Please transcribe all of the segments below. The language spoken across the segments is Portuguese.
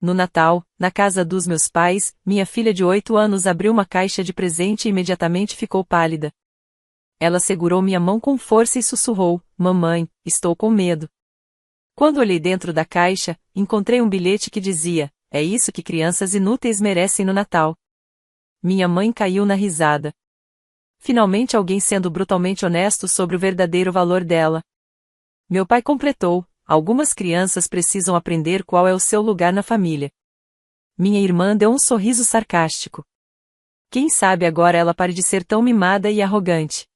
No Natal, na casa dos meus pais, minha filha de 8 anos abriu uma caixa de presente e imediatamente ficou pálida. Ela segurou minha mão com força e sussurrou: "Mamãe, estou com medo." Quando olhei dentro da caixa, encontrei um bilhete que dizia: "É isso que crianças inúteis merecem no Natal." Minha mãe caiu na risada. Finalmente alguém sendo brutalmente honesto sobre o verdadeiro valor dela. Meu pai completou: "Algumas crianças precisam aprender qual é o seu lugar na família." Minha irmã deu um sorriso sarcástico. Quem sabe agora ela pare de ser tão mimada e arrogante.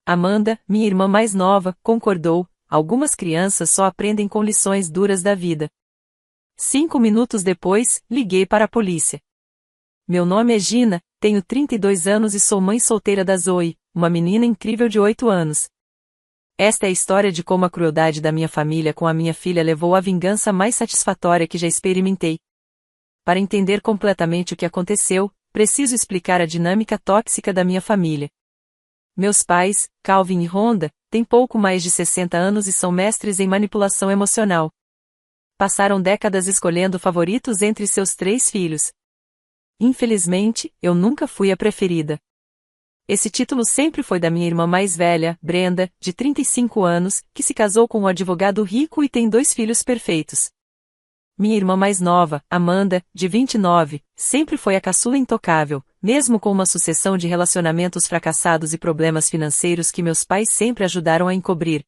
Amanda, minha irmã mais nova, concordou: "Algumas crianças só aprendem com lições duras da vida." 5 minutos depois, liguei para a polícia. "Meu nome é Gina, tenho 32 anos e sou mãe solteira da Zoe, uma menina incrível de 8 anos. Esta é a história de como a crueldade da minha família com a minha filha levou à vingança mais satisfatória que já experimentei." Para entender completamente o que aconteceu, preciso explicar a dinâmica tóxica da minha família. Meus pais, Calvin e Rhonda, têm pouco mais de 60 anos e são mestres em manipulação emocional. Passaram décadas escolhendo favoritos entre seus 3 filhos. Infelizmente, eu nunca fui a preferida. Esse título sempre foi da minha irmã mais velha, Brenda, de 35 anos, que se casou com um advogado rico e tem 2 filhos perfeitos. Minha irmã mais nova, Amanda, de 29, sempre foi a caçula intocável, mesmo com uma sucessão de relacionamentos fracassados e problemas financeiros que meus pais sempre ajudaram a encobrir.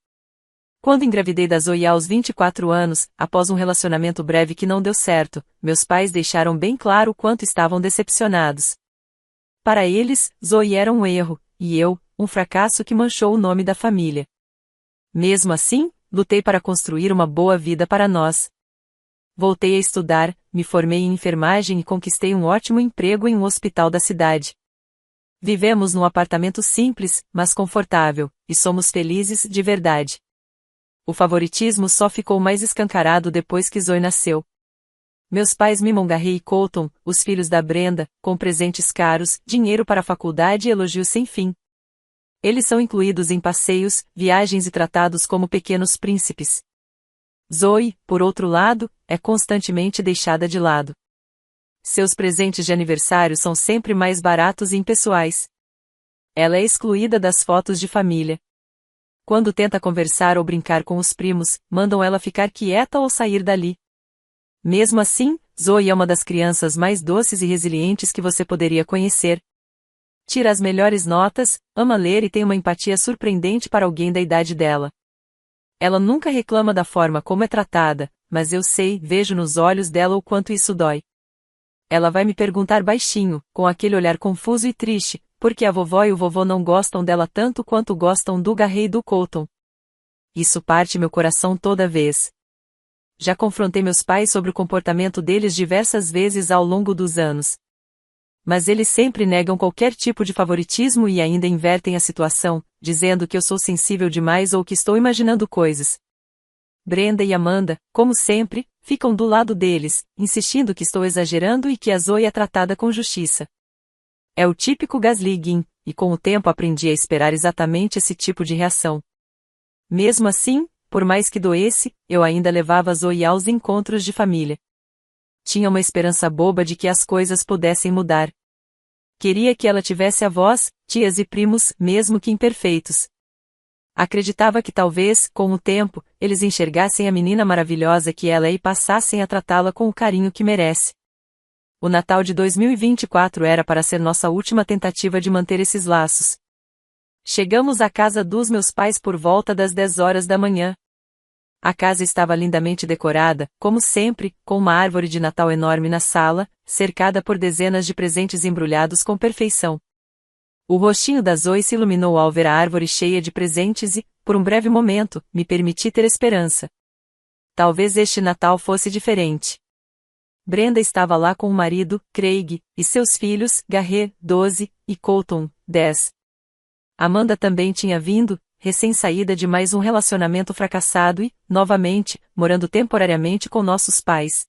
Quando engravidei da Zoe aos 24 anos, após um relacionamento breve que não deu certo, meus pais deixaram bem claro o quanto estavam decepcionados. Para eles, Zoe era um erro, e eu, um fracasso que manchou o nome da família. Mesmo assim, lutei para construir uma boa vida para nós. Voltei a estudar, me formei em enfermagem e conquistei um ótimo emprego em um hospital da cidade. Vivemos num apartamento simples, mas confortável, e somos felizes de verdade. O favoritismo só ficou mais escancarado depois que Zoe nasceu. Meus pais mimam Garrett e Colton, os filhos da Brenda, com presentes caros, dinheiro para a faculdade e elogios sem fim. Eles são incluídos em passeios, viagens e tratados como pequenos príncipes. Zoe, por outro lado, é constantemente deixada de lado. Seus presentes de aniversário são sempre mais baratos e impessoais. Ela é excluída das fotos de família. Quando tenta conversar ou brincar com os primos, mandam ela ficar quieta ou sair dali. Mesmo assim, Zoe é uma das crianças mais doces e resilientes que você poderia conhecer. Tira as melhores notas, ama ler e tem uma empatia surpreendente para alguém da idade dela. Ela nunca reclama da forma como é tratada, mas eu sei, vejo nos olhos dela o quanto isso dói. Ela vai me perguntar baixinho, com aquele olhar confuso e triste, porque a vovó e o vovô não gostam dela tanto quanto gostam do Garrett e do Colton. Isso parte meu coração toda vez. Já confrontei meus pais sobre o comportamento deles diversas vezes ao longo dos anos. Mas eles sempre negam qualquer tipo de favoritismo e ainda invertem a situação, dizendo que eu sou sensível demais ou que estou imaginando coisas. Brenda e Amanda, como sempre, ficam do lado deles, insistindo que estou exagerando e que a Zoe é tratada com justiça. É o típico gaslighting, e com o tempo aprendi a esperar exatamente esse tipo de reação. Mesmo assim, por mais que doesse, eu ainda levava a Zoe aos encontros de família. Tinha uma esperança boba de que as coisas pudessem mudar. Queria que ela tivesse avós, tias e primos, mesmo que imperfeitos. Acreditava que talvez, com o tempo, eles enxergassem a menina maravilhosa que ela é e passassem a tratá-la com o carinho que merece. O Natal de 2024 era para ser nossa última tentativa de manter esses laços. Chegamos à casa dos meus pais por volta das 10 horas da manhã. A casa estava lindamente decorada, como sempre, com uma árvore de Natal enorme na sala, cercada por dezenas de presentes embrulhados com perfeição. O rostinho da Zoe se iluminou ao ver a árvore cheia de presentes e, por um breve momento, me permiti ter esperança. Talvez este Natal fosse diferente. Brenda estava lá com o marido, Craig, e seus filhos, Garrett, 12, e Colton, 10. Amanda também tinha vindo, recém-saída de mais um relacionamento fracassado e, novamente, morando temporariamente com nossos pais.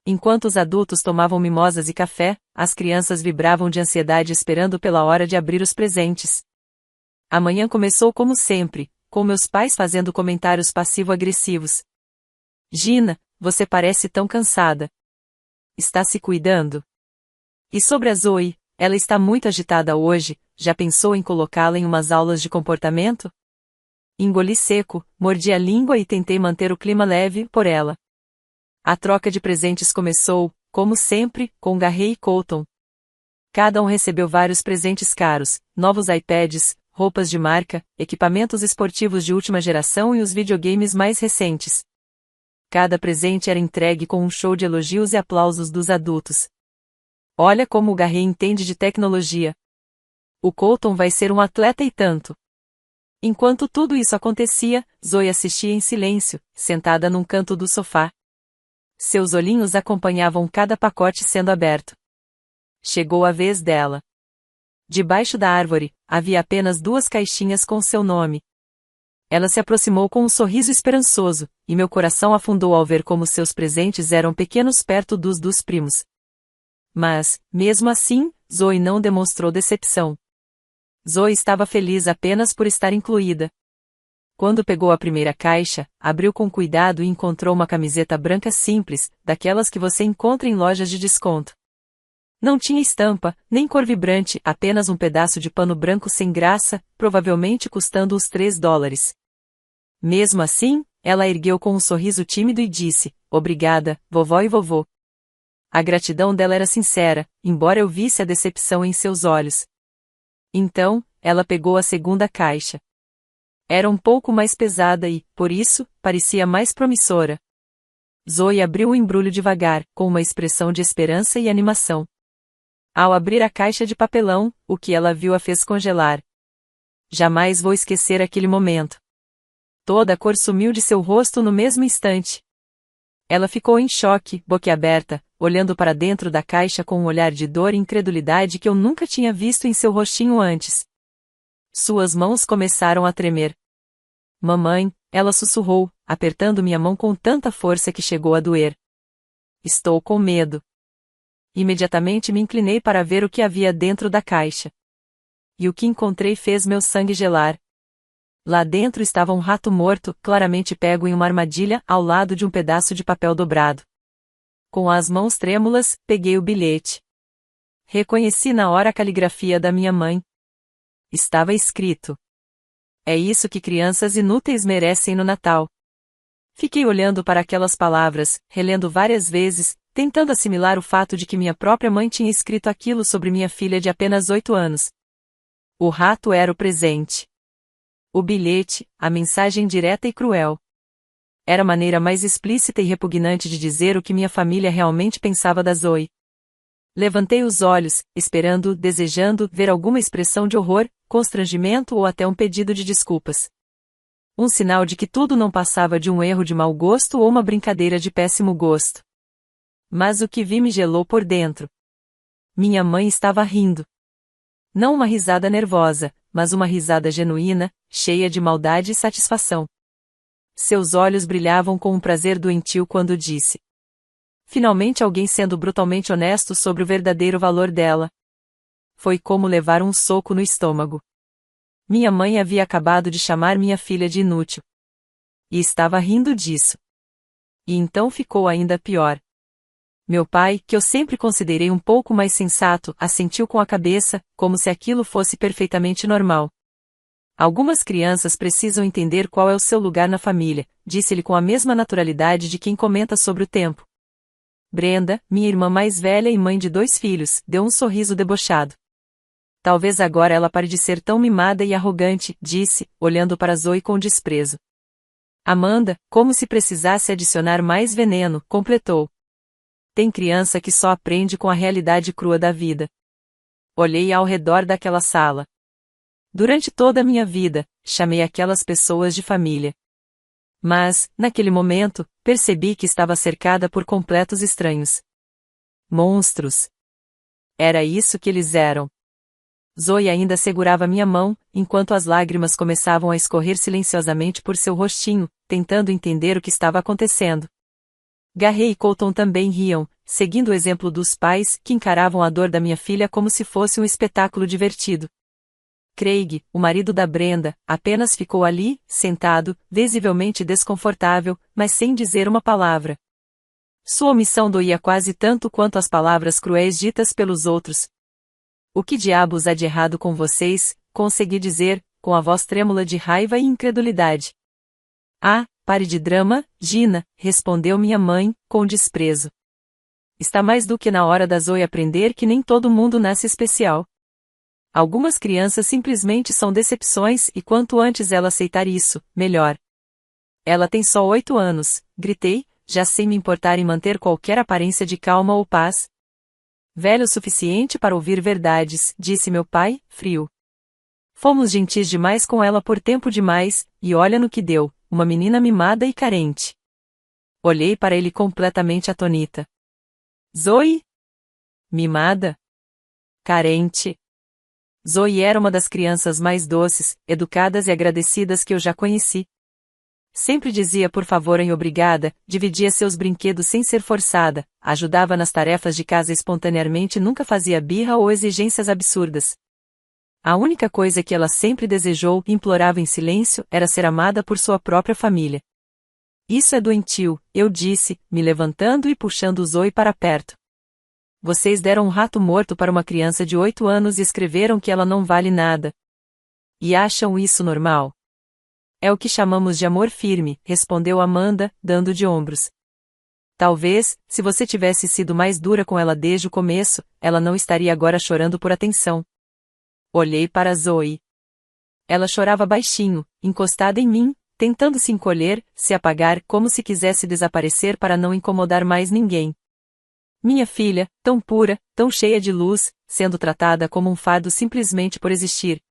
Enquanto os adultos tomavam mimosas e café, as crianças vibravam de ansiedade esperando pela hora de abrir os presentes. A manhã começou como sempre, com meus pais fazendo comentários passivo-agressivos. "Gina, você parece tão cansada." Está se cuidando? E sobre a Zoe, ela está muito agitada hoje, já pensou em colocá-la em umas aulas de comportamento? Engoli seco, mordi a língua e tentei manter o clima leve por ela. A troca de presentes começou, como sempre, com Garrett e Colton. Cada um recebeu vários presentes caros, novos iPads, roupas de marca, equipamentos esportivos de última geração e os videogames mais recentes. Cada presente era entregue com um show de elogios e aplausos dos adultos. Olha como o Garrett entende de tecnologia. O Colton vai ser um atleta e tanto. Enquanto tudo isso acontecia, Zoe assistia em silêncio, sentada num canto do sofá. Seus olhinhos acompanhavam cada pacote sendo aberto. Chegou a vez dela. Debaixo da árvore, havia apenas 2 caixinhas com seu nome. Ela se aproximou com um sorriso esperançoso, e meu coração afundou ao ver como seus presentes eram pequenos perto dos primos. Mas, mesmo assim, Zoe não demonstrou decepção. Zoe estava feliz apenas por estar incluída. Quando pegou a primeira caixa, abriu com cuidado e encontrou uma camiseta branca simples, daquelas que você encontra em lojas de desconto. Não tinha estampa, nem cor vibrante, apenas um pedaço de pano branco sem graça, provavelmente custando uns $3. Mesmo assim, ela ergueu com um sorriso tímido e disse, obrigada, vovó e vovô. A gratidão dela era sincera, embora eu visse a decepção em seus olhos. Então, ela pegou a segunda caixa. Era um pouco mais pesada e, por isso, parecia mais promissora. Zoe abriu o embrulho devagar, com uma expressão de esperança e animação. Ao abrir a caixa de papelão, o que ela viu a fez congelar. Jamais vou esquecer aquele momento. Toda a cor sumiu de seu rosto no mesmo instante. Ela ficou em choque, boquiaberta, olhando para dentro da caixa com um olhar de dor e incredulidade que eu nunca tinha visto em seu rostinho antes. Suas mãos começaram a tremer. Mamãe, ela sussurrou, apertando minha mão com tanta força que chegou a doer. Estou com medo. Imediatamente me inclinei para ver o que havia dentro da caixa. E o que encontrei fez meu sangue gelar. Lá dentro estava um rato morto, claramente pego em uma armadilha, ao lado de um pedaço de papel dobrado. Com as mãos trêmulas, peguei o bilhete. Reconheci na hora a caligrafia da minha mãe. Estava escrito: é isso que crianças inúteis merecem no Natal. Fiquei olhando para aquelas palavras, relendo várias vezes, tentando assimilar o fato de que minha própria mãe tinha escrito aquilo sobre minha filha de apenas 8 anos. O rato era o presente. O bilhete, a mensagem direta e cruel. Era a maneira mais explícita e repugnante de dizer o que minha família realmente pensava da Zoe. Levantei os olhos, esperando, desejando ver alguma expressão de horror, constrangimento ou até um pedido de desculpas. Um sinal de que tudo não passava de um erro de mau gosto ou uma brincadeira de péssimo gosto. Mas o que vi me gelou por dentro. Minha mãe estava rindo. Não uma risada nervosa, mas uma risada genuína, cheia de maldade e satisfação. Seus olhos brilhavam com um prazer doentio quando disse: finalmente alguém sendo brutalmente honesto sobre o verdadeiro valor dela. Foi como levar um soco no estômago. Minha mãe havia acabado de chamar minha filha de inútil. E estava rindo disso. E então ficou ainda pior. Meu pai, que eu sempre considerei um pouco mais sensato, assentiu com a cabeça, como se aquilo fosse perfeitamente normal. Algumas crianças precisam entender qual é o seu lugar na família, disse-ele com a mesma naturalidade de quem comenta sobre o tempo. Brenda, minha irmã mais velha e mãe de 2 filhos, deu um sorriso debochado. Talvez agora ela pare de ser tão mimada e arrogante, disse, olhando para Zoe com desprezo. Amanda, como se precisasse adicionar mais veneno, completou. Tem criança que só aprende com a realidade crua da vida. Olhei ao redor daquela sala. Durante toda a minha vida, chamei aquelas pessoas de família. Mas, naquele momento, percebi que estava cercada por completos estranhos. Monstros. Era isso que eles eram. Zoe ainda segurava minha mão, enquanto as lágrimas começavam a escorrer silenciosamente por seu rostinho, tentando entender o que estava acontecendo. Garrett e Colton também riam, seguindo o exemplo dos pais, que encaravam a dor da minha filha como se fosse um espetáculo divertido. Craig, o marido da Brenda, apenas ficou ali, sentado, visivelmente desconfortável, mas sem dizer uma palavra. Sua omissão doía quase tanto quanto as palavras cruéis ditas pelos outros. O que diabos há de errado com vocês? Consegui dizer, com a voz trêmula de raiva e incredulidade. Ah, pare de drama, Gina, respondeu minha mãe, com desprezo. Está mais do que na hora da Zoe aprender que nem todo mundo nasce especial. Algumas crianças simplesmente são decepções e quanto antes ela aceitar isso, melhor. Ela tem só 8 anos, gritei, já sem me importar em manter qualquer aparência de calma ou paz. Velho o suficiente para ouvir verdades, disse meu pai, frio. Fomos gentis demais com ela por tempo demais, e olha no que deu, uma menina mimada e carente. Olhei para ele completamente atonita. Zoe? Mimada? Carente? Zoe era uma das crianças mais doces, educadas e agradecidas que eu já conheci. Sempre dizia por favor e obrigada, dividia seus brinquedos sem ser forçada, ajudava nas tarefas de casa espontaneamente e nunca fazia birra ou exigências absurdas. A única coisa que ela sempre desejou e implorava em silêncio era ser amada por sua própria família. Isso é doentio, eu disse, me levantando e puxando Zoe para perto. Vocês deram um rato morto para uma criança de 8 anos e escreveram que ela não vale nada. E acham isso normal? É o que chamamos de amor firme, respondeu Amanda, dando de ombros. Talvez, se você tivesse sido mais dura com ela desde o começo, ela não estaria agora chorando por atenção. Olhei para Zoe. Ela chorava baixinho, encostada em mim, tentando se encolher, se apagar como se quisesse desaparecer para não incomodar mais ninguém. Minha filha, tão pura, tão cheia de luz, sendo tratada como um fardo simplesmente por existir.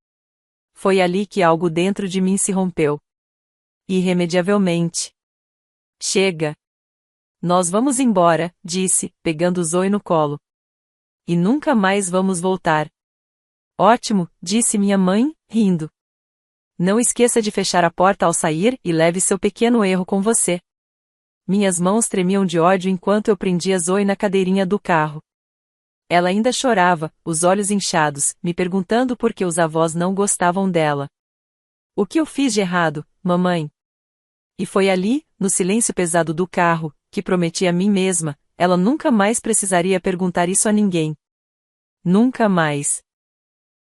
Foi ali que algo dentro de mim se rompeu. Irremediavelmente. Chega. Nós vamos embora, disse, pegando Zoe no colo. E nunca mais vamos voltar. Ótimo, disse minha mãe, rindo. Não esqueça de fechar a porta ao sair e leve seu pequeno erro com você. Minhas mãos tremiam de ódio enquanto eu prendia Zoe na cadeirinha do carro. Ela ainda chorava, os olhos inchados, me perguntando por que os avós não gostavam dela. O que eu fiz de errado, mamãe? E foi ali, no silêncio pesado do carro, que prometi a mim mesma, ela nunca mais precisaria perguntar isso a ninguém. Nunca mais.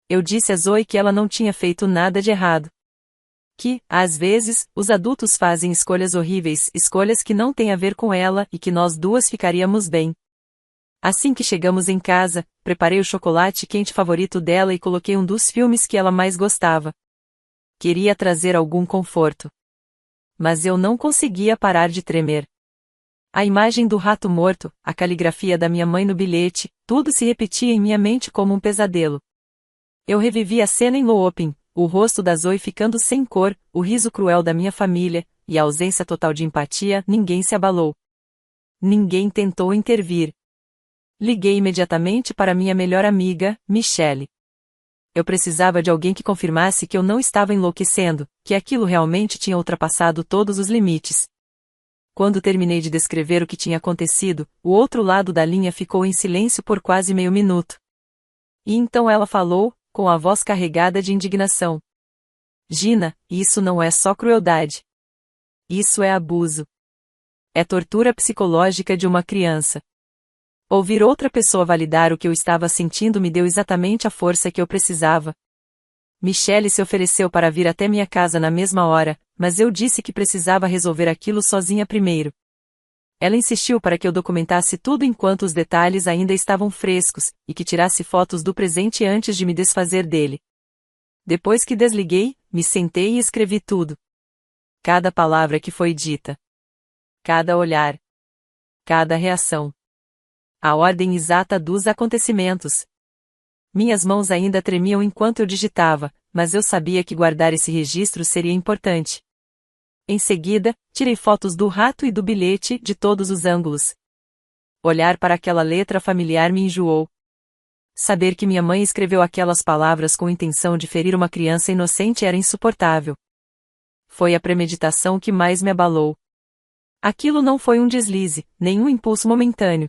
Eu disse a Zoe que ela não tinha feito nada de errado. Que, às vezes, os adultos fazem escolhas horríveis, escolhas que não têm a ver com ela e que nós duas ficaríamos bem. Assim que chegamos em casa, preparei o chocolate quente favorito dela e coloquei um dos filmes que ela mais gostava. Queria trazer algum conforto. Mas eu não conseguia parar de tremer. A imagem do rato morto, a caligrafia da minha mãe no bilhete, tudo se repetia em minha mente como um pesadelo. Eu revivi a cena em looping, o rosto da Zoe ficando sem cor, o riso cruel da minha família, e a ausência total de empatia, ninguém se abalou. Ninguém tentou intervir. Liguei imediatamente para minha melhor amiga, Michelle. Eu precisava de alguém que confirmasse que eu não estava enlouquecendo, que aquilo realmente tinha ultrapassado todos os limites. Quando terminei de descrever o que tinha acontecido, o outro lado da linha ficou em silêncio por quase meio minuto. E então ela falou, com a voz carregada de indignação. Gina, isso não é só crueldade. Isso é abuso. É tortura psicológica de uma criança. Ouvir outra pessoa validar o que eu estava sentindo me deu exatamente a força que eu precisava. Michelle se ofereceu para vir até minha casa na mesma hora, mas eu disse que precisava resolver aquilo sozinha primeiro. Ela insistiu para que eu documentasse tudo enquanto os detalhes ainda estavam frescos, e que tirasse fotos do presente antes de me desfazer dele. Depois que desliguei, me sentei e escrevi tudo. Cada palavra que foi dita. Cada olhar. Cada reação. A ordem exata dos acontecimentos. Minhas mãos ainda tremiam enquanto eu digitava, mas eu sabia que guardar esse registro seria importante. Em seguida, tirei fotos do rato e do bilhete de todos os ângulos. Olhar para aquela letra familiar me enjoou. Saber que minha mãe escreveu aquelas palavras com intenção de ferir uma criança inocente era insuportável. Foi a premeditação que mais me abalou. Aquilo não foi um deslize, nem um impulso momentâneo.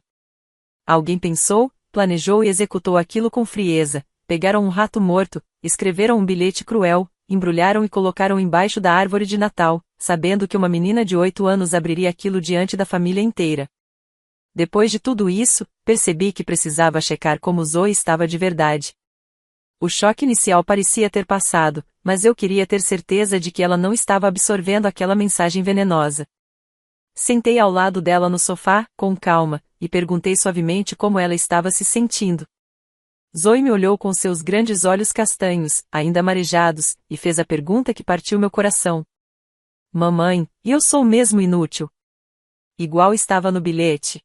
Alguém pensou, planejou e executou aquilo com frieza. Pegaram um rato morto, escreveram um bilhete cruel, embrulharam e colocaram embaixo da árvore de Natal, sabendo que uma menina de 8 anos abriria aquilo diante da família inteira. Depois de tudo isso, percebi que precisava checar como Zoe estava de verdade. O choque inicial parecia ter passado, mas eu queria ter certeza de que ela não estava absorvendo aquela mensagem venenosa. Sentei ao lado dela no sofá, com calma, e perguntei suavemente como ela estava se sentindo. Zoe me olhou com seus grandes olhos castanhos, ainda marejados, e fez a pergunta que partiu meu coração. Mamãe, eu sou mesmo inútil? Igual estava no bilhete.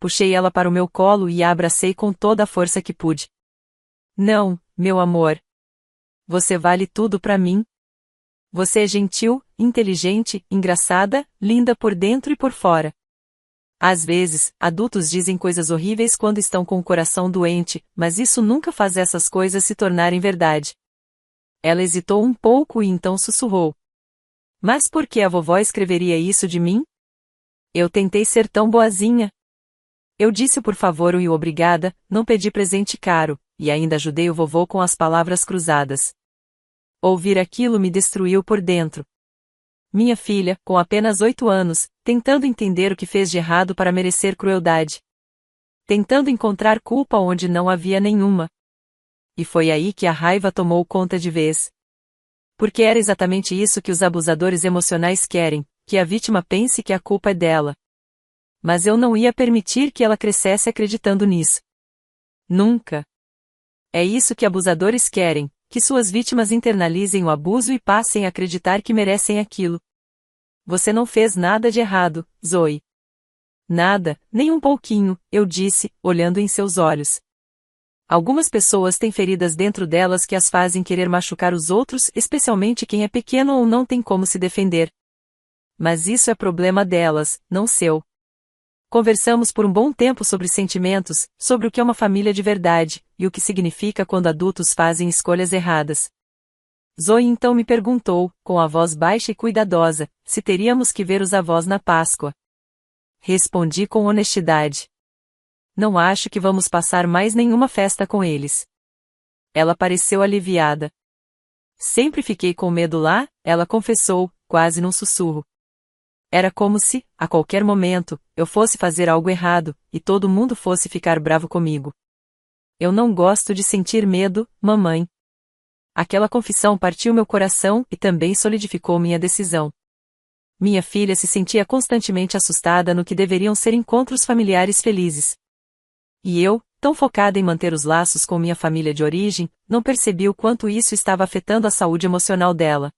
Puxei ela para o meu colo e a abracei com toda a força que pude. Não, meu amor. Você vale tudo para mim. Você é gentil, inteligente, engraçada, linda por dentro e por fora. Às vezes, adultos dizem coisas horríveis quando estão com o coração doente, mas isso nunca faz essas coisas se tornarem verdade. Ela hesitou um pouco e então sussurrou. Mas por que a vovó escreveria isso de mim? Eu tentei ser tão boazinha. Eu disse por favor e obrigada, não pedi presente caro, e ainda ajudei o vovô com as palavras cruzadas. Ouvir aquilo me destruiu por dentro. Minha filha, com apenas 8 anos, tentando entender o que fez de errado para merecer crueldade. Tentando encontrar culpa onde não havia nenhuma. E foi aí que a raiva tomou conta de vez. Porque era exatamente isso que os abusadores emocionais querem, que a vítima pense que a culpa é dela. Mas eu não ia permitir que ela crescesse acreditando nisso. Nunca. É isso que abusadores querem, que suas vítimas internalizem o abuso e passem a acreditar que merecem aquilo. Você não fez nada de errado, Zoe. Nada, nem um pouquinho, eu disse, olhando em seus olhos. Algumas pessoas têm feridas dentro delas que as fazem querer machucar os outros, especialmente quem é pequeno ou não tem como se defender. Mas isso é problema delas, não seu. Conversamos por um bom tempo sobre sentimentos, sobre o que é uma família de verdade, e o que significa quando adultos fazem escolhas erradas. Zoe então me perguntou, com a voz baixa e cuidadosa, se teríamos que ver os avós na Páscoa. Respondi com honestidade. Não acho que vamos passar mais nenhuma festa com eles. Ela pareceu aliviada. Sempre fiquei com medo lá, ela confessou, quase num sussurro. Era como se, a qualquer momento, eu fosse fazer algo errado, e todo mundo fosse ficar bravo comigo. Eu não gosto de sentir medo, mamãe. Aquela confissão partiu meu coração e também solidificou minha decisão. Minha filha se sentia constantemente assustada no que deveriam ser encontros familiares felizes. E eu, tão focada em manter os laços com minha família de origem, não percebi o quanto isso estava afetando a saúde emocional dela.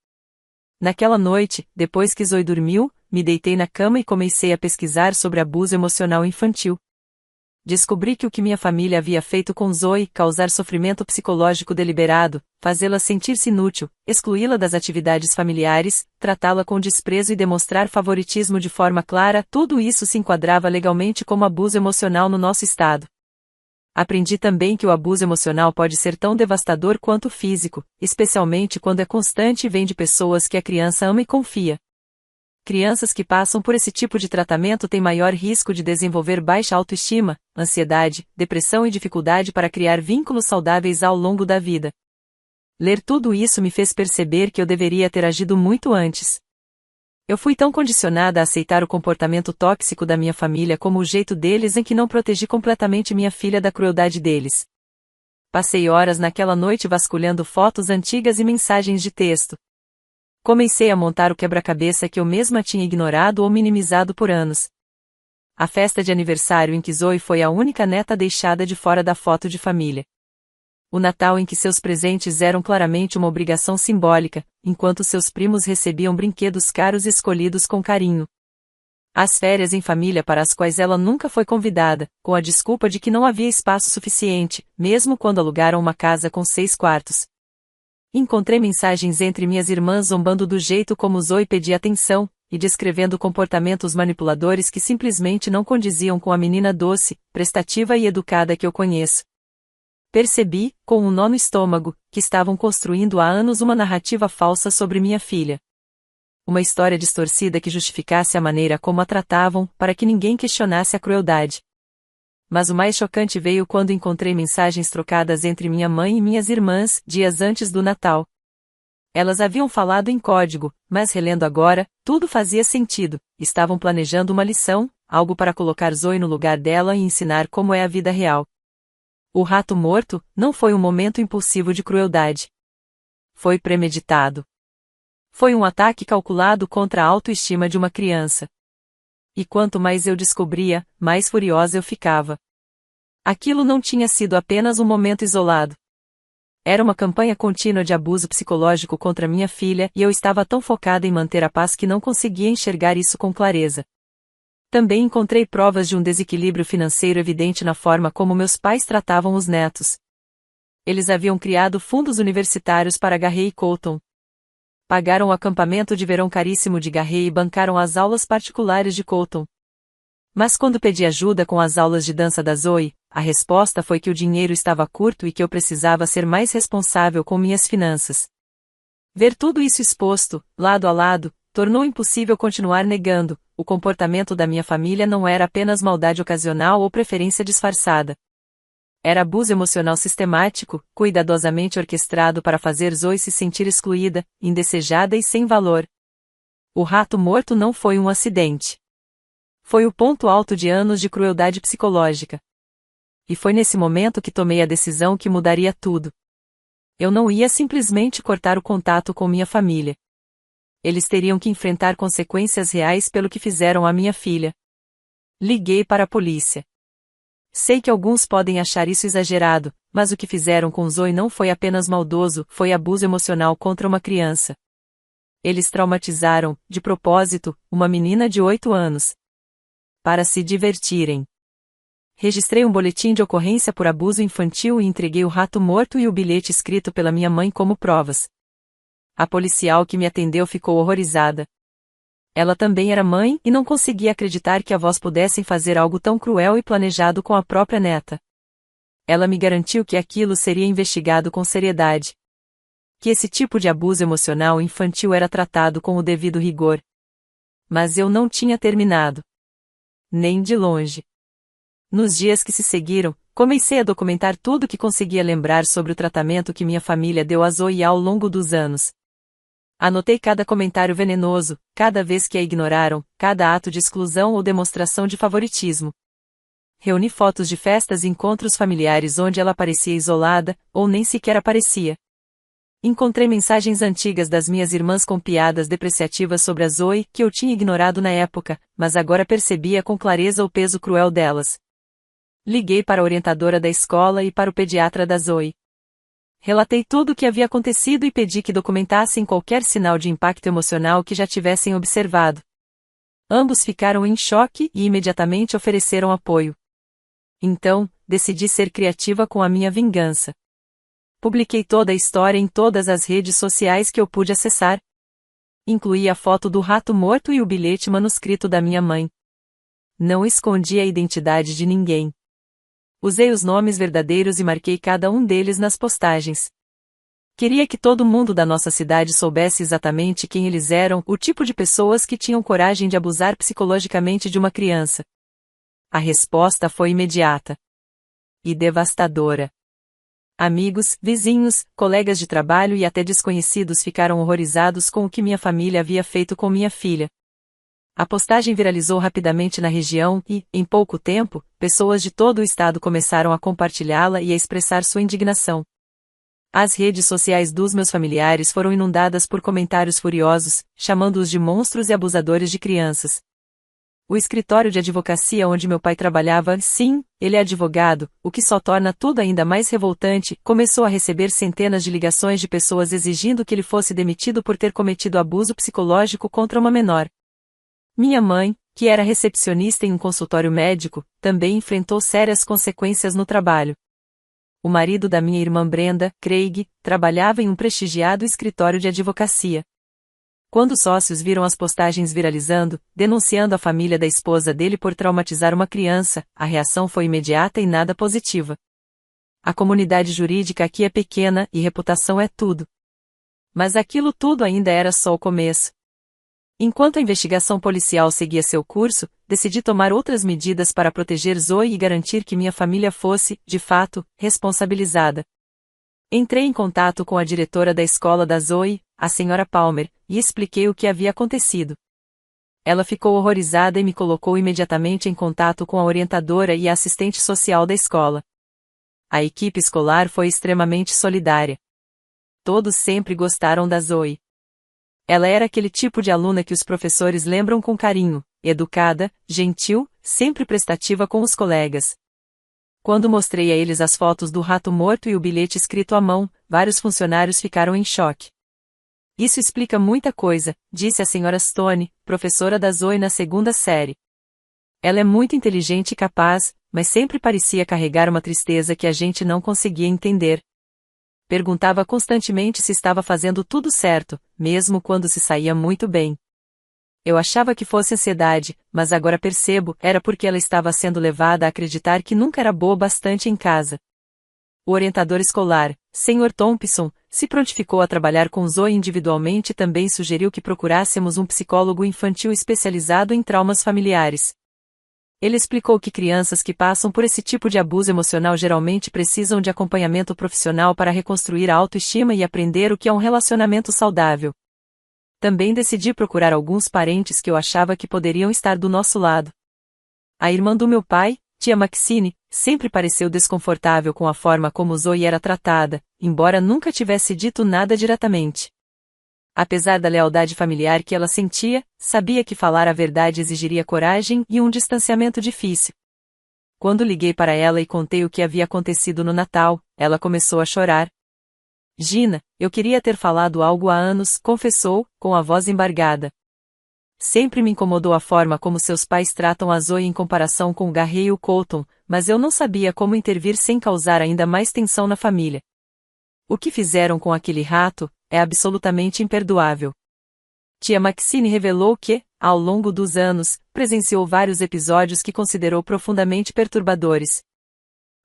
Naquela noite, depois que Zoe dormiu, me deitei na cama e comecei a pesquisar sobre abuso emocional infantil. Descobri que o que minha família havia feito com Zoe, causar sofrimento psicológico deliberado, fazê-la sentir-se inútil, excluí-la das atividades familiares, tratá-la com desprezo e demonstrar favoritismo de forma clara, tudo isso se enquadrava legalmente como abuso emocional no nosso estado. Aprendi também que o abuso emocional pode ser tão devastador quanto o físico, especialmente quando é constante e vem de pessoas que a criança ama e confia. Crianças que passam por esse tipo de tratamento têm maior risco de desenvolver baixa autoestima, ansiedade, depressão e dificuldade para criar vínculos saudáveis ao longo da vida. Ler tudo isso me fez perceber que eu deveria ter agido muito antes. Eu fui tão condicionada a aceitar o comportamento tóxico da minha família como o jeito deles em que não protegi completamente minha filha da crueldade deles. Passei horas naquela noite vasculhando fotos antigas e mensagens de texto. Comecei a montar o quebra-cabeça que eu mesma tinha ignorado ou minimizado por anos. A festa de aniversário em que Zoe foi a única neta deixada de fora da foto de família. O Natal em que seus presentes eram claramente uma obrigação simbólica, enquanto seus primos recebiam brinquedos caros escolhidos com carinho. As férias em família para as quais ela nunca foi convidada, com a desculpa de que não havia espaço suficiente, mesmo quando alugaram uma casa com 6 quartos. Encontrei mensagens entre minhas irmãs zombando do jeito como Zoe pedia atenção, e descrevendo comportamentos manipuladores que simplesmente não condiziam com a menina doce, prestativa e educada que eu conheço. Percebi, com um nó no estômago, que estavam construindo há anos uma narrativa falsa sobre minha filha. Uma história distorcida que justificasse a maneira como a tratavam, para que ninguém questionasse a crueldade. Mas o mais chocante veio quando encontrei mensagens trocadas entre minha mãe e minhas irmãs, dias antes do Natal. Elas haviam falado em código, mas relendo agora, tudo fazia sentido. Estavam planejando uma lição, algo para colocar Zoe no lugar dela e ensinar como é a vida real. O rato morto não foi um momento impulsivo de crueldade. Foi premeditado. Foi um ataque calculado contra a autoestima de uma criança. E quanto mais eu descobria, mais furiosa eu ficava. Aquilo não tinha sido apenas um momento isolado. Era uma campanha contínua de abuso psicológico contra minha filha e eu estava tão focada em manter a paz que não conseguia enxergar isso com clareza. Também encontrei provas de um desequilíbrio financeiro evidente na forma como meus pais tratavam os netos. Eles haviam criado fundos universitários para Garrett e Colton. Pagaram o acampamento de verão caríssimo de Garrett e bancaram as aulas particulares de Colton. Mas quando pedi ajuda com as aulas de dança da Zoe, a resposta foi que o dinheiro estava curto e que eu precisava ser mais responsável com minhas finanças. Ver tudo isso exposto, lado a lado, tornou impossível continuar negando. O comportamento da minha família não era apenas maldade ocasional ou preferência disfarçada. Era abuso emocional sistemático, cuidadosamente orquestrado para fazer Zoe se sentir excluída, indesejada e sem valor. O rato morto não foi um acidente. Foi o ponto alto de anos de crueldade psicológica. E foi nesse momento que tomei a decisão que mudaria tudo. Eu não ia simplesmente cortar o contato com minha família. Eles teriam que enfrentar consequências reais pelo que fizeram à minha filha. Liguei para a polícia. Sei que alguns podem achar isso exagerado, mas o que fizeram com Zoe não foi apenas maldoso, foi abuso emocional contra uma criança. Eles traumatizaram, de propósito, uma menina de 8 anos. Para se divertirem. Registrei um boletim de ocorrência por abuso infantil e entreguei o rato morto e o bilhete escrito pela minha mãe como provas. A policial que me atendeu ficou horrorizada. Ela também era mãe e não conseguia acreditar que avós pudessem fazer algo tão cruel e planejado com a própria neta. Ela me garantiu que aquilo seria investigado com seriedade. Que esse tipo de abuso emocional infantil era tratado com o devido rigor. Mas eu não tinha terminado. Nem de longe. Nos dias que se seguiram, comecei a documentar tudo que conseguia lembrar sobre o tratamento que minha família deu a Zoe ao longo dos anos. Anotei cada comentário venenoso, cada vez que a ignoraram, cada ato de exclusão ou demonstração de favoritismo. Reuni fotos de festas e encontros familiares onde ela parecia isolada, ou nem sequer aparecia. Encontrei mensagens antigas das minhas irmãs com piadas depreciativas sobre a Zoe que eu tinha ignorado na época, mas agora percebia com clareza o peso cruel delas. Liguei para a orientadora da escola e para o pediatra da Zoe. Relatei tudo o que havia acontecido e pedi que documentassem qualquer sinal de impacto emocional que já tivessem observado. Ambos ficaram em choque e imediatamente ofereceram apoio. Então, decidi ser criativa com a minha vingança. Publiquei toda a história em todas as redes sociais que eu pude acessar. Incluí a foto do rato morto e o bilhete manuscrito da minha mãe. Não escondi a identidade de ninguém. Usei os nomes verdadeiros e marquei cada um deles nas postagens. Queria que todo mundo da nossa cidade soubesse exatamente quem eles eram, o tipo de pessoas que tinham coragem de abusar psicologicamente de uma criança. A resposta foi imediata. E devastadora. Amigos, vizinhos, colegas de trabalho e até desconhecidos ficaram horrorizados com o que minha família havia feito com minha filha. A postagem viralizou rapidamente na região e, em pouco tempo, pessoas de todo o estado começaram a compartilhá-la e a expressar sua indignação. As redes sociais dos meus familiares foram inundadas por comentários furiosos, chamando-os de monstros e abusadores de crianças. O escritório de advocacia onde meu pai trabalhava, sim, ele é advogado, o que só torna tudo ainda mais revoltante, começou a receber centenas de ligações de pessoas exigindo que ele fosse demitido por ter cometido abuso psicológico contra uma menor. Minha mãe, que era recepcionista em um consultório médico, também enfrentou sérias consequências no trabalho. O marido da minha irmã Brenda, Craig, trabalhava em um prestigiado escritório de advocacia. Quando os sócios viram as postagens viralizando, denunciando a família da esposa dele por traumatizar uma criança, a reação foi imediata e nada positiva. A comunidade jurídica aqui é pequena e reputação é tudo. Mas aquilo tudo ainda era só o começo. Enquanto a investigação policial seguia seu curso, decidi tomar outras medidas para proteger Zoe e garantir que minha família fosse, de fato, responsabilizada. Entrei em contato com a diretora da escola da Zoe, a senhora Palmer, e expliquei o que havia acontecido. Ela ficou horrorizada e me colocou imediatamente em contato com a orientadora e a assistente social da escola. A equipe escolar foi extremamente solidária. Todos sempre gostaram da Zoe. Ela era aquele tipo de aluna que os professores lembram com carinho, educada, gentil, sempre prestativa com os colegas. Quando mostrei a eles as fotos do rato morto e o bilhete escrito à mão, vários funcionários ficaram em choque. Isso explica muita coisa, disse a senhora Stone, professora da Zoe na segunda série. Ela é muito inteligente e capaz, mas sempre parecia carregar uma tristeza que a gente não conseguia entender. Perguntava constantemente se estava fazendo tudo certo, mesmo quando se saía muito bem. Eu achava que fosse ansiedade, mas agora percebo, era porque ela estava sendo levada a acreditar que nunca era boa bastante em casa. O orientador escolar, Sr. Thompson, se prontificou a trabalhar com Zoe individualmente e também sugeriu que procurássemos um psicólogo infantil especializado em traumas familiares. Ele explicou que crianças que passam por esse tipo de abuso emocional geralmente precisam de acompanhamento profissional para reconstruir a autoestima e aprender o que é um relacionamento saudável. Também decidi procurar alguns parentes que eu achava que poderiam estar do nosso lado. A irmã do meu pai, tia Maxine, sempre pareceu desconfortável com a forma como Zoe era tratada, embora nunca tivesse dito nada diretamente. Apesar da lealdade familiar que ela sentia, sabia que falar a verdade exigiria coragem e um distanciamento difícil. Quando liguei para ela e contei o que havia acontecido no Natal, ela começou a chorar. Gina, eu queria ter falado algo há anos, confessou, com a voz embargada. Sempre me incomodou a forma como seus pais tratam a Zoe em comparação com o Garrett e o Colton, mas eu não sabia como intervir sem causar ainda mais tensão na família. O que fizeram com aquele rato é absolutamente imperdoável. Tia Maxine revelou que, ao longo dos anos, presenciou vários episódios que considerou profundamente perturbadores.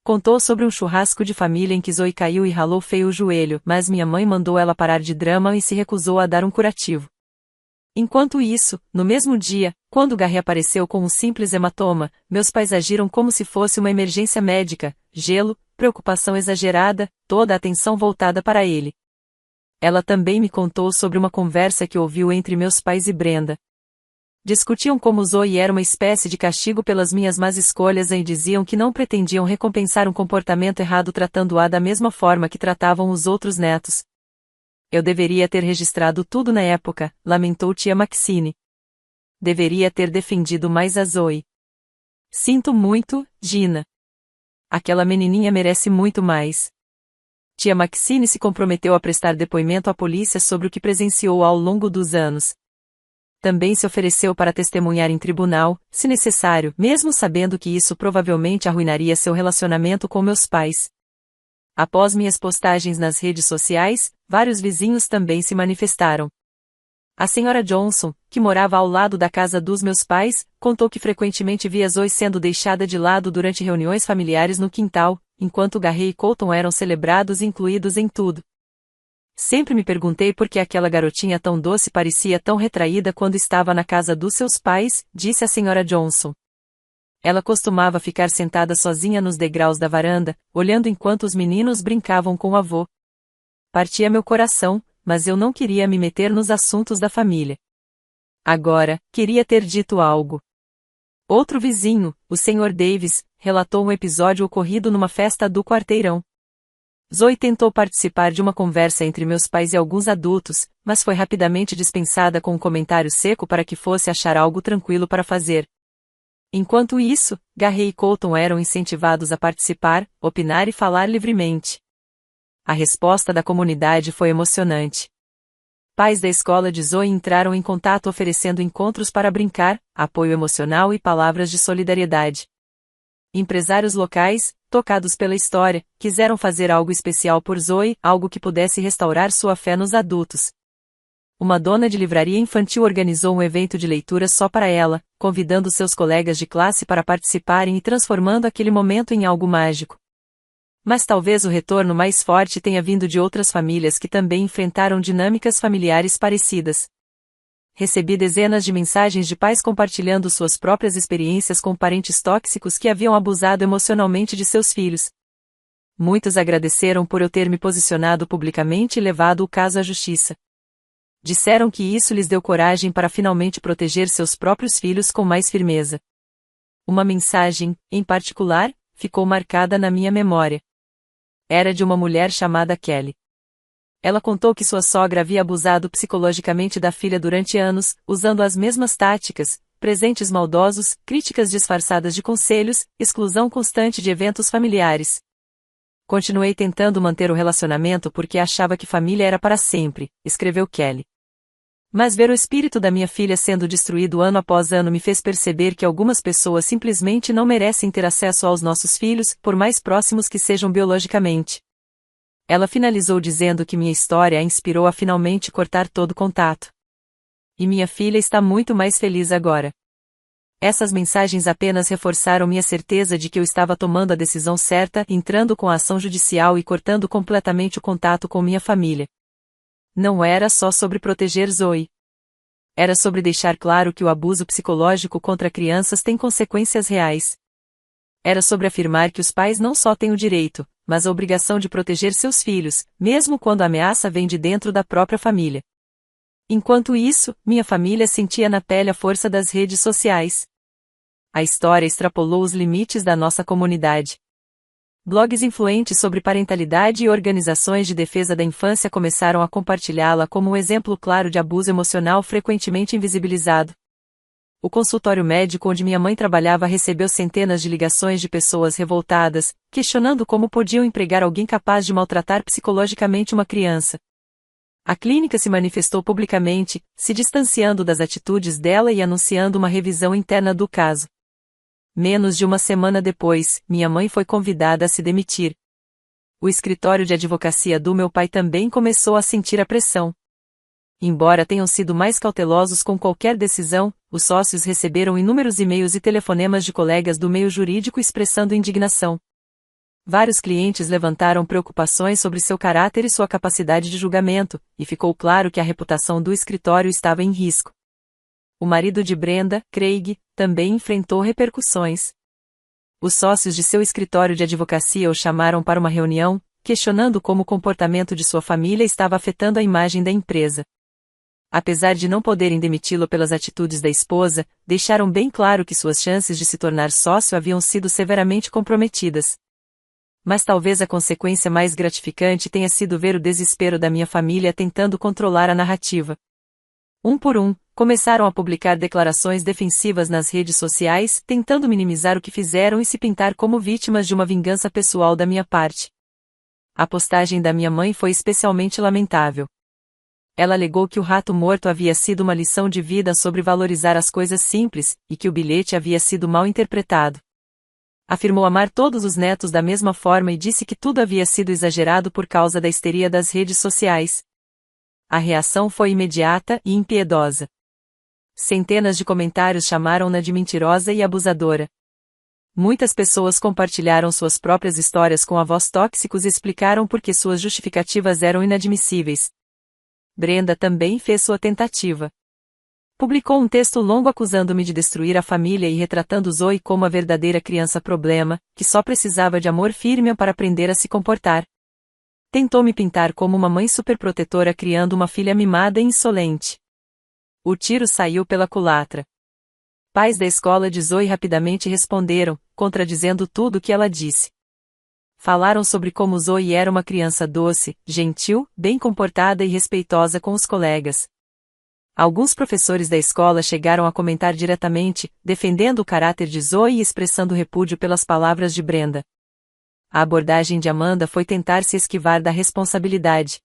Contou sobre um churrasco de família em que Zoe caiu e ralou feio o joelho, mas minha mãe mandou ela parar de drama e se recusou a dar um curativo. Enquanto isso, no mesmo dia, quando Garrett apareceu com um simples hematoma, meus pais agiram como se fosse uma emergência médica, gelo, preocupação exagerada, toda a atenção voltada para ele. Ela também me contou sobre uma conversa que ouviu entre meus pais e Brenda. Discutiam como Zoe era uma espécie de castigo pelas minhas más escolhas e diziam que não pretendiam recompensar um comportamento errado tratando-a da mesma forma que tratavam os outros netos. Eu deveria ter registrado tudo na época, lamentou tia Maxine. Deveria ter defendido mais a Zoe. Sinto muito, Gina. Aquela menininha merece muito mais. Tia Maxine se comprometeu a prestar depoimento à polícia sobre o que presenciou ao longo dos anos. Também se ofereceu para testemunhar em tribunal, se necessário, mesmo sabendo que isso provavelmente arruinaria seu relacionamento com meus pais. Após minhas postagens nas redes sociais, vários vizinhos também se manifestaram. A senhora Johnson, que morava ao lado da casa dos meus pais, contou que frequentemente via Zoe sendo deixada de lado durante reuniões familiares no quintal, enquanto Garrett e Colton eram celebrados e incluídos em tudo. Sempre me perguntei por que aquela garotinha tão doce parecia tão retraída quando estava na casa dos seus pais, disse a senhora Johnson. Ela costumava ficar sentada sozinha nos degraus da varanda, olhando enquanto os meninos brincavam com o avô. Partia meu coração, mas eu não queria me meter nos assuntos da família. Agora, queria ter dito algo. Outro vizinho, o Sr. Davis, relatou um episódio ocorrido numa festa do quarteirão. Zoe tentou participar de uma conversa entre meus pais e alguns adultos, mas foi rapidamente dispensada com um comentário seco para que fosse achar algo tranquilo para fazer. Enquanto isso, Garrett e Colton eram incentivados a participar, opinar e falar livremente. A resposta da comunidade foi emocionante. Pais da escola de Zoe entraram em contato oferecendo encontros para brincar, apoio emocional e palavras de solidariedade. Empresários locais, tocados pela história, quiseram fazer algo especial por Zoe, algo que pudesse restaurar sua fé nos adultos. Uma dona de livraria infantil organizou um evento de leitura só para ela, convidando seus colegas de classe para participarem e transformando aquele momento em algo mágico. Mas talvez o retorno mais forte tenha vindo de outras famílias que também enfrentaram dinâmicas familiares parecidas. Recebi dezenas de mensagens de pais compartilhando suas próprias experiências com parentes tóxicos que haviam abusado emocionalmente de seus filhos. Muitos agradeceram por eu ter me posicionado publicamente e levado o caso à justiça. Disseram que isso lhes deu coragem para finalmente proteger seus próprios filhos com mais firmeza. Uma mensagem, em particular, ficou marcada na minha memória. Era de uma mulher chamada Kelly. Ela contou que sua sogra havia abusado psicologicamente da filha durante anos, usando as mesmas táticas, presentes maldosos, críticas disfarçadas de conselhos, exclusão constante de eventos familiares. Continuei tentando manter o relacionamento porque achava que família era para sempre, escreveu Kelly. Mas ver o espírito da minha filha sendo destruído ano após ano me fez perceber que algumas pessoas simplesmente não merecem ter acesso aos nossos filhos, por mais próximos que sejam biologicamente. Ela finalizou dizendo que minha história a inspirou a finalmente cortar todo contato. E minha filha está muito mais feliz agora. Essas mensagens apenas reforçaram minha certeza de que eu estava tomando a decisão certa, entrando com a ação judicial e cortando completamente o contato com minha família. Não era só sobre proteger Zoe. Era sobre deixar claro que o abuso psicológico contra crianças tem consequências reais. Era sobre afirmar que os pais não só têm o direito, mas a obrigação de proteger seus filhos, mesmo quando a ameaça vem de dentro da própria família. Enquanto isso, minha família sentia na pele a força das redes sociais. A história extrapolou os limites da nossa comunidade. Blogs influentes sobre parentalidade e organizações de defesa da infância começaram a compartilhá-la como um exemplo claro de abuso emocional frequentemente invisibilizado. O consultório médico onde minha mãe trabalhava recebeu centenas de ligações de pessoas revoltadas, questionando como podiam empregar alguém capaz de maltratar psicologicamente uma criança. A clínica se manifestou publicamente, se distanciando das atitudes dela e anunciando uma revisão interna do caso. Menos de uma semana depois, minha mãe foi convidada a se demitir. O escritório de advocacia do meu pai também começou a sentir a pressão. Embora tenham sido mais cautelosos com qualquer decisão, os sócios receberam inúmeros e-mails e telefonemas de colegas do meio jurídico expressando indignação. Vários clientes levantaram preocupações sobre seu caráter e sua capacidade de julgamento, e ficou claro que a reputação do escritório estava em risco. O marido de Brenda, Craig, também enfrentou repercussões. Os sócios de seu escritório de advocacia o chamaram para uma reunião, questionando como o comportamento de sua família estava afetando a imagem da empresa. Apesar de não poderem demiti-lo pelas atitudes da esposa, deixaram bem claro que suas chances de se tornar sócio haviam sido severamente comprometidas. Mas talvez a consequência mais gratificante tenha sido ver o desespero da minha família tentando controlar a narrativa. Um por um, começaram a publicar declarações defensivas nas redes sociais, tentando minimizar o que fizeram e se pintar como vítimas de uma vingança pessoal da minha parte. A postagem da minha mãe foi especialmente lamentável. Ela alegou que o rato morto havia sido uma lição de vida sobre valorizar as coisas simples, e que o bilhete havia sido mal interpretado. Afirmou amar todos os netos da mesma forma e disse que tudo havia sido exagerado por causa da histeria das redes sociais. A reação foi imediata e impiedosa. Centenas de comentários chamaram-na de mentirosa e abusadora. Muitas pessoas compartilharam suas próprias histórias com avós tóxicos e explicaram por que suas justificativas eram inadmissíveis. Brenda também fez sua tentativa. Publicou um texto longo acusando-me de destruir a família e retratando Zoe como a verdadeira criança problema, que só precisava de amor firme para aprender a se comportar. Tentou me pintar como uma mãe superprotetora criando uma filha mimada e insolente. O tiro saiu pela culatra. Pais da escola de Zoe rapidamente responderam, contradizendo tudo o que ela disse. Falaram sobre como Zoe era uma criança doce, gentil, bem comportada e respeitosa com os colegas. Alguns professores da escola chegaram a comentar diretamente, defendendo o caráter de Zoe e expressando repúdio pelas palavras de Brenda. A abordagem de Amanda foi tentar se esquivar da responsabilidade.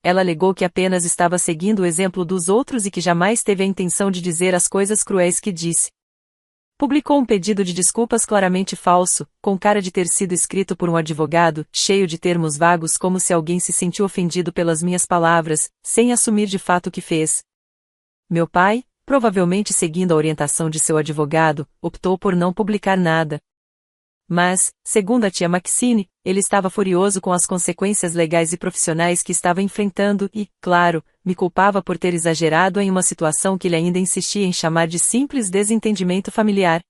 Ela alegou que apenas estava seguindo o exemplo dos outros e que jamais teve a intenção de dizer as coisas cruéis que disse. Publicou um pedido de desculpas claramente falso, com cara de ter sido escrito por um advogado, cheio de termos vagos como se alguém se sentiu ofendido pelas minhas palavras, sem assumir de fato o que fez. Meu pai, provavelmente seguindo a orientação de seu advogado, optou por não publicar nada. Mas, segundo a tia Maxine, ele estava furioso com as consequências legais e profissionais que estava enfrentando e, claro, me culpava por ter exagerado em uma situação que ele ainda insistia em chamar de simples desentendimento familiar.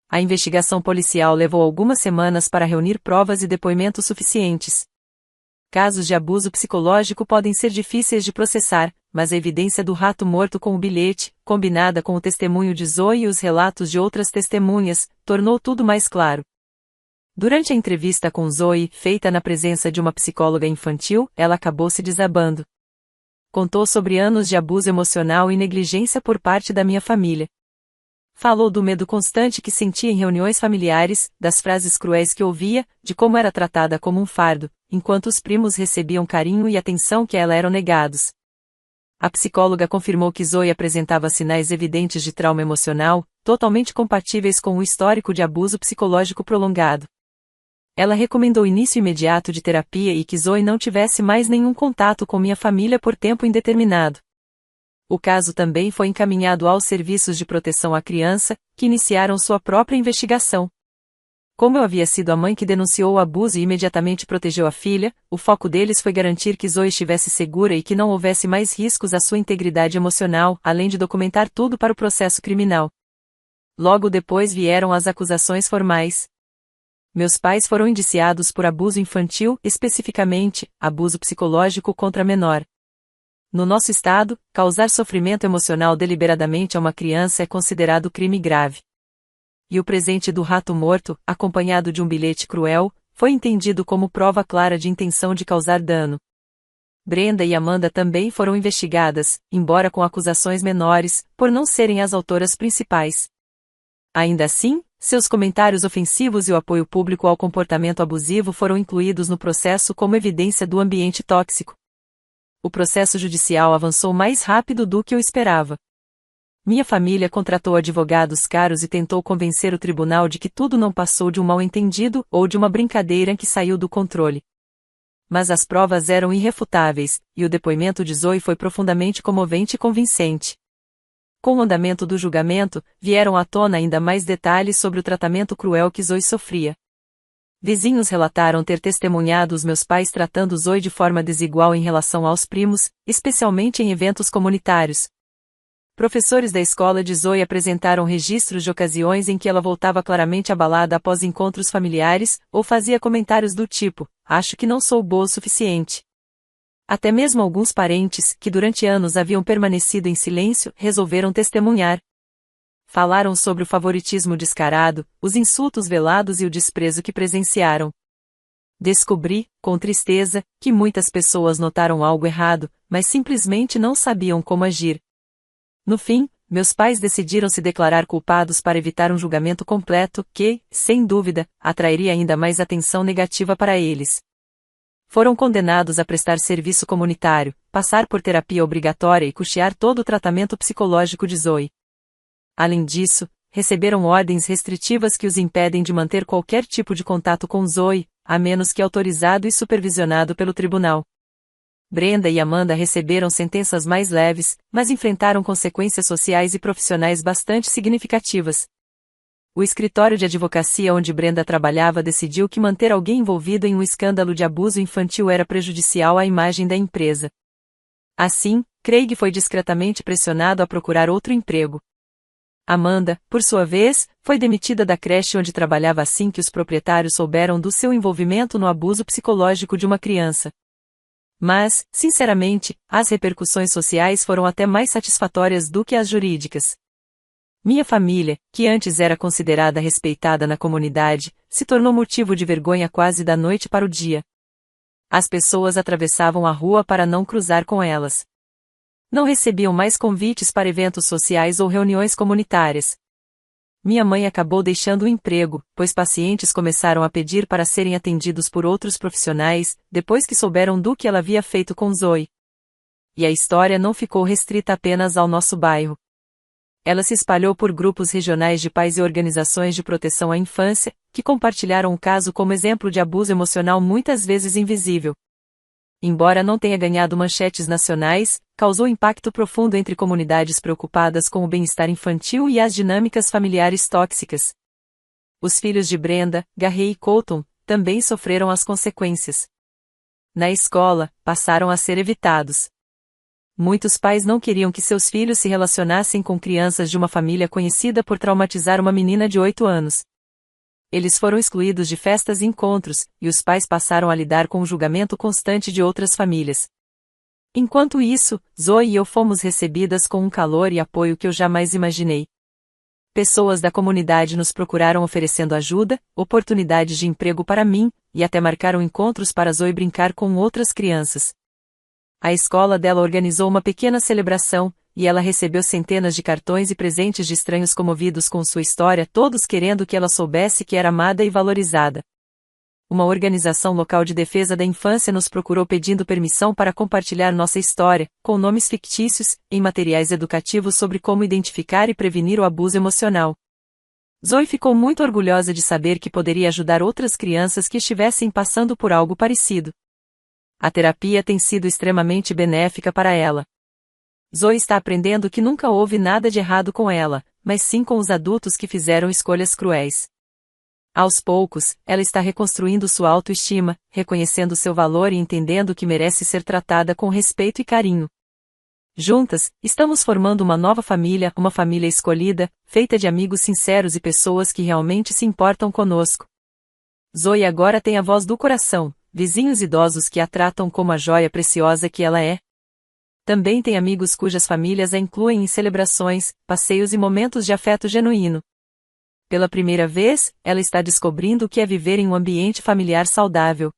A investigação policial levou algumas semanas para reunir provas e depoimentos suficientes. Casos de abuso psicológico podem ser difíceis de processar, mas a evidência do rato morto com o bilhete, combinada com o testemunho de Zoe e os relatos de outras testemunhas, tornou tudo mais claro. Durante a entrevista com Zoe, feita na presença de uma psicóloga infantil, ela acabou se desabando. Contou sobre anos de abuso emocional e negligência por parte da minha família. Falou do medo constante que sentia em reuniões familiares, das frases cruéis que ouvia, de como era tratada como um fardo, enquanto os primos recebiam carinho e atenção que a ela eram negados. A psicóloga confirmou que Zoe apresentava sinais evidentes de trauma emocional, totalmente compatíveis com o histórico de abuso psicológico prolongado. Ela recomendou início imediato de terapia e que Zoe não tivesse mais nenhum contato com minha família por tempo indeterminado. O caso também foi encaminhado aos serviços de proteção à criança, que iniciaram sua própria investigação. Como eu havia sido a mãe que denunciou o abuso e imediatamente protegeu a filha, o foco deles foi garantir que Zoe estivesse segura e que não houvesse mais riscos à sua integridade emocional, além de documentar tudo para o processo criminal. Logo depois vieram as acusações formais. Meus pais foram indiciados por abuso infantil, especificamente, abuso psicológico contra menor. No nosso estado, causar sofrimento emocional deliberadamente a uma criança é considerado crime grave. E o presente do rato morto, acompanhado de um bilhete cruel, foi entendido como prova clara de intenção de causar dano. Brenda e Amanda também foram investigadas, embora com acusações menores, por não serem as autoras principais. Ainda assim, seus comentários ofensivos e o apoio público ao comportamento abusivo foram incluídos no processo como evidência do ambiente tóxico. O processo judicial avançou mais rápido do que eu esperava. Minha família contratou advogados caros e tentou convencer o tribunal de que tudo não passou de um mal-entendido ou de uma brincadeira que saiu do controle. Mas as provas eram irrefutáveis, e o depoimento de Zoe foi profundamente comovente e convincente. Com o andamento do julgamento, vieram à tona ainda mais detalhes sobre o tratamento cruel que Zoe sofria. Vizinhos relataram ter testemunhado os meus pais tratando Zoe de forma desigual em relação aos primos, especialmente em eventos comunitários. Professores da escola de Zoe apresentaram registros de ocasiões em que ela voltava claramente abalada após encontros familiares, ou fazia comentários do tipo: "Acho que não sou boa o suficiente." Até mesmo alguns parentes, que durante anos haviam permanecido em silêncio, resolveram testemunhar. Falaram sobre o favoritismo descarado, os insultos velados e o desprezo que presenciaram. Descobri, com tristeza, que muitas pessoas notaram algo errado, mas simplesmente não sabiam como agir. No fim, meus pais decidiram se declarar culpados para evitar um julgamento completo que, sem dúvida, atrairia ainda mais atenção negativa para eles. Foram condenados a prestar serviço comunitário, passar por terapia obrigatória e custear todo o tratamento psicológico de Zoe. Além disso, receberam ordens restritivas que os impedem de manter qualquer tipo de contato com Zoe, a menos que autorizado e supervisionado pelo tribunal. Brenda e Amanda receberam sentenças mais leves, mas enfrentaram consequências sociais e profissionais bastante significativas. O escritório de advocacia onde Brenda trabalhava decidiu que manter alguém envolvido em um escândalo de abuso infantil era prejudicial à imagem da empresa. Assim, Craig foi discretamente pressionado a procurar outro emprego. Amanda, por sua vez, foi demitida da creche onde trabalhava assim que os proprietários souberam do seu envolvimento no abuso psicológico de uma criança. Mas, sinceramente, as repercussões sociais foram até mais satisfatórias do que as jurídicas. Minha família, que antes era considerada respeitada na comunidade, se tornou motivo de vergonha quase da noite para o dia. As pessoas atravessavam a rua para não cruzar com elas. Não recebiam mais convites para eventos sociais ou reuniões comunitárias. Minha mãe acabou deixando o emprego, pois pacientes começaram a pedir para serem atendidos por outros profissionais, depois que souberam do que ela havia feito com Zoe. E a história não ficou restrita apenas ao nosso bairro. Ela se espalhou por grupos regionais de pais e organizações de proteção à infância, que compartilharam o caso como exemplo de abuso emocional muitas vezes invisível. Embora não tenha ganhado manchetes nacionais, causou impacto profundo entre comunidades preocupadas com o bem-estar infantil e as dinâmicas familiares tóxicas. Os filhos de Brenda, Garrett e Colton, também sofreram as consequências. Na escola, passaram a ser evitados. Muitos pais não queriam que seus filhos se relacionassem com crianças de uma família conhecida por traumatizar uma menina de 8 anos. Eles foram excluídos de festas e encontros, e os pais passaram a lidar com o julgamento constante de outras famílias. Enquanto isso, Zoe e eu fomos recebidas com um calor e apoio que eu jamais imaginei. Pessoas da comunidade nos procuraram oferecendo ajuda, oportunidades de emprego para mim, e até marcaram encontros para Zoe brincar com outras crianças. A escola dela organizou uma pequena celebração, e ela recebeu centenas de cartões e presentes de estranhos comovidos com sua história, todos querendo que ela soubesse que era amada e valorizada. Uma organização local de defesa da infância nos procurou pedindo permissão para compartilhar nossa história, com nomes fictícios, em materiais educativos sobre como identificar e prevenir o abuso emocional. Zoe ficou muito orgulhosa de saber que poderia ajudar outras crianças que estivessem passando por algo parecido. A terapia tem sido extremamente benéfica para ela. Zoe está aprendendo que nunca houve nada de errado com ela, mas sim com os adultos que fizeram escolhas cruéis. Aos poucos, ela está reconstruindo sua autoestima, reconhecendo seu valor e entendendo que merece ser tratada com respeito e carinho. Juntas, estamos formando uma nova família, uma família escolhida, feita de amigos sinceros e pessoas que realmente se importam conosco. Zoe agora tem a voz do coração, vizinhos idosos que a tratam como a joia preciosa que ela é. Também tem amigos cujas famílias a incluem em celebrações, passeios e momentos de afeto genuíno. Pela primeira vez, ela está descobrindo o que é viver em um ambiente familiar saudável.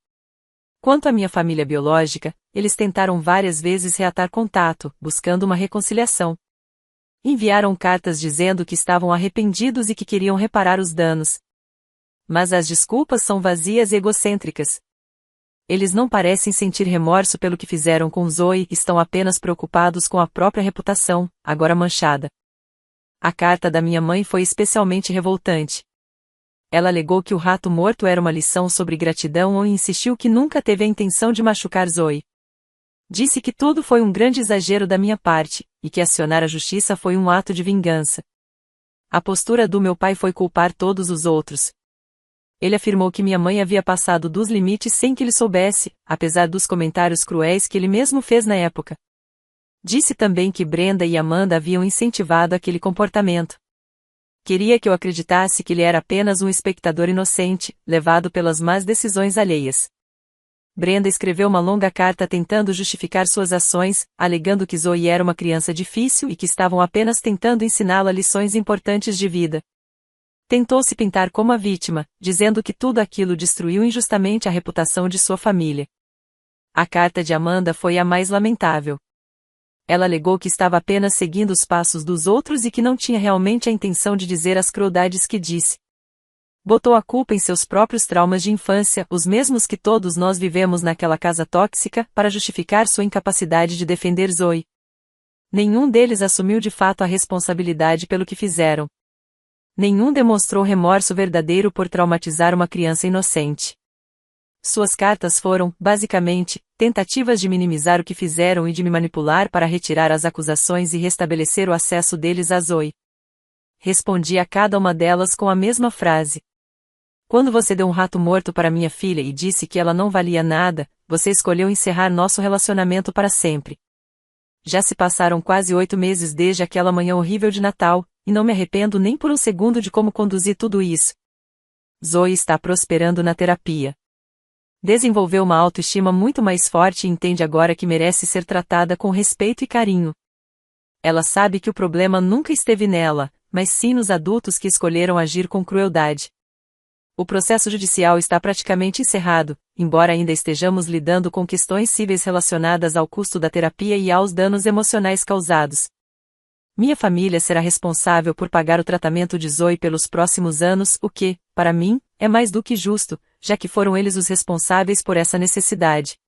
Quanto à minha família biológica, eles tentaram várias vezes reatar contato, buscando uma reconciliação. Enviaram cartas dizendo que estavam arrependidos e que queriam reparar os danos. Mas as desculpas são vazias e egocêntricas. Eles não parecem sentir remorso pelo que fizeram com Zoe, estão apenas preocupados com a própria reputação, agora manchada. A carta da minha mãe foi especialmente revoltante. Ela alegou que o rato morto era uma lição sobre gratidão e insistiu que nunca teve a intenção de machucar Zoe. Disse que tudo foi um grande exagero da minha parte, e que acionar a justiça foi um ato de vingança. A postura do meu pai foi culpar todos os outros. Ele afirmou que minha mãe havia passado dos limites sem que ele soubesse, apesar dos comentários cruéis que ele mesmo fez na época. Disse também que Brenda e Amanda haviam incentivado aquele comportamento. Queria que eu acreditasse que ele era apenas um espectador inocente, levado pelas más decisões alheias. Brenda escreveu uma longa carta tentando justificar suas ações, alegando que Zoe era uma criança difícil e que estavam apenas tentando ensiná-la lições importantes de vida. Tentou se pintar como a vítima, dizendo que tudo aquilo destruiu injustamente a reputação de sua família. A carta de Amanda foi a mais lamentável. Ela alegou que estava apenas seguindo os passos dos outros e que não tinha realmente a intenção de dizer as crueldades que disse. Botou a culpa em seus próprios traumas de infância, os mesmos que todos nós vivemos naquela casa tóxica, para justificar sua incapacidade de defender Zoe. Nenhum deles assumiu de fato a responsabilidade pelo que fizeram. Nenhum demonstrou remorso verdadeiro por traumatizar uma criança inocente. Suas cartas foram, basicamente, tentativas de minimizar o que fizeram e de me manipular para retirar as acusações e restabelecer o acesso deles a Zoe. Respondi a cada uma delas com a mesma frase. Quando você deu um rato morto para minha filha e disse que ela não valia nada, você escolheu encerrar nosso relacionamento para sempre. Já se passaram quase 8 meses desde aquela manhã horrível de Natal, e não me arrependo nem por um segundo de como conduzi tudo isso. Zoe está prosperando na terapia. Desenvolveu uma autoestima muito mais forte e entende agora que merece ser tratada com respeito e carinho. Ela sabe que o problema nunca esteve nela, mas sim nos adultos que escolheram agir com crueldade. O processo judicial está praticamente encerrado, embora ainda estejamos lidando com questões cíveis relacionadas ao custo da terapia e aos danos emocionais causados. Minha família será responsável por pagar o tratamento de Zoe pelos próximos anos, o que, para mim, é mais do que justo, já que foram eles os responsáveis por essa necessidade.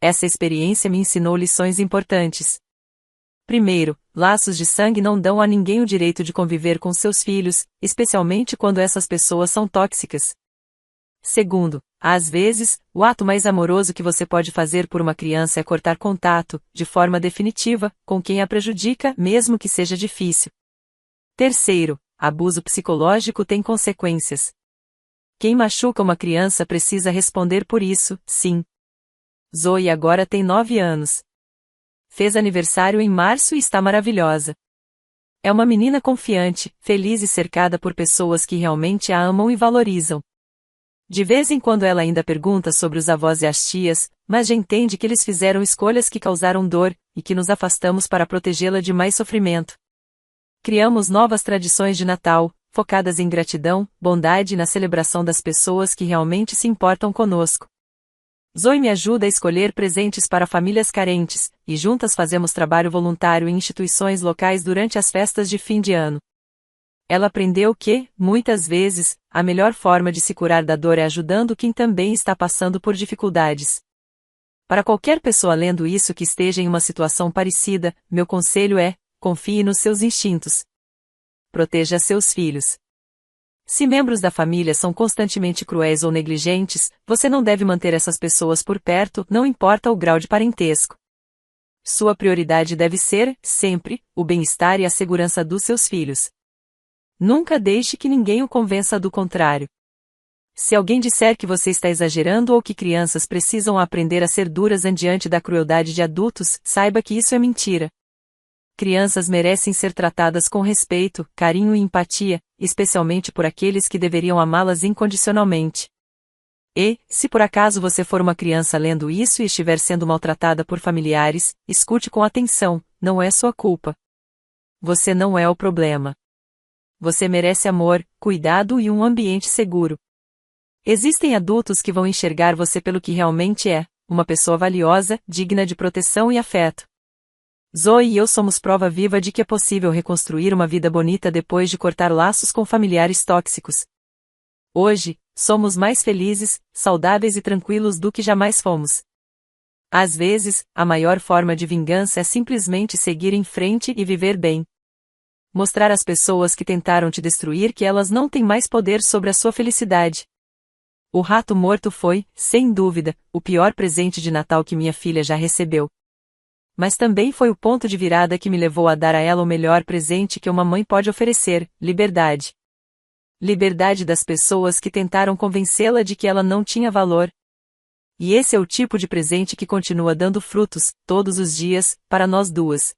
Essa experiência me ensinou lições importantes. Primeiro, laços de sangue não dão a ninguém o direito de conviver com seus filhos, especialmente quando essas pessoas são tóxicas. Segundo, às vezes, o ato mais amoroso que você pode fazer por uma criança é cortar contato, de forma definitiva, com quem a prejudica, mesmo que seja difícil. Terceiro, abuso psicológico tem consequências. Quem machuca uma criança precisa responder por isso, sim. Zoe agora tem 9 anos. Fez aniversário em março e está maravilhosa. É uma menina confiante, feliz e cercada por pessoas que realmente a amam e valorizam. De vez em quando ela ainda pergunta sobre os avós e as tias, mas já entende que eles fizeram escolhas que causaram dor, e que nos afastamos para protegê-la de mais sofrimento. Criamos novas tradições de Natal, focadas em gratidão, bondade e na celebração das pessoas que realmente se importam conosco. Zoe me ajuda a escolher presentes para famílias carentes, e juntas fazemos trabalho voluntário em instituições locais durante as festas de fim de ano. Ela aprendeu que, muitas vezes, a melhor forma de se curar da dor é ajudando quem também está passando por dificuldades. Para qualquer pessoa lendo isso que esteja em uma situação parecida, meu conselho é: confie nos seus instintos. Proteja seus filhos. Se membros da família são constantemente cruéis ou negligentes, você não deve manter essas pessoas por perto, não importa o grau de parentesco. Sua prioridade deve ser, sempre, o bem-estar e a segurança dos seus filhos. Nunca deixe que ninguém o convença do contrário. Se alguém disser que você está exagerando ou que crianças precisam aprender a ser duras diante da crueldade de adultos, saiba que isso é mentira. Crianças merecem ser tratadas com respeito, carinho e empatia, especialmente por aqueles que deveriam amá-las incondicionalmente. E, se por acaso você for uma criança lendo isso e estiver sendo maltratada por familiares, escute com atenção, não é sua culpa. Você não é o problema. Você merece amor, cuidado e um ambiente seguro. Existem adultos que vão enxergar você pelo que realmente é, uma pessoa valiosa, digna de proteção e afeto. Zoe e eu somos prova viva de que é possível reconstruir uma vida bonita depois de cortar laços com familiares tóxicos. Hoje, somos mais felizes, saudáveis e tranquilos do que jamais fomos. Às vezes, a maior forma de vingança é simplesmente seguir em frente e viver bem. Mostrar às pessoas que tentaram te destruir que elas não têm mais poder sobre a sua felicidade. O rato morto foi, sem dúvida, o pior presente de Natal que minha filha já recebeu. Mas também foi o ponto de virada que me levou a dar a ela o melhor presente que uma mãe pode oferecer: liberdade. Liberdade das pessoas que tentaram convencê-la de que ela não tinha valor. E esse é o tipo de presente que continua dando frutos, todos os dias, para nós duas.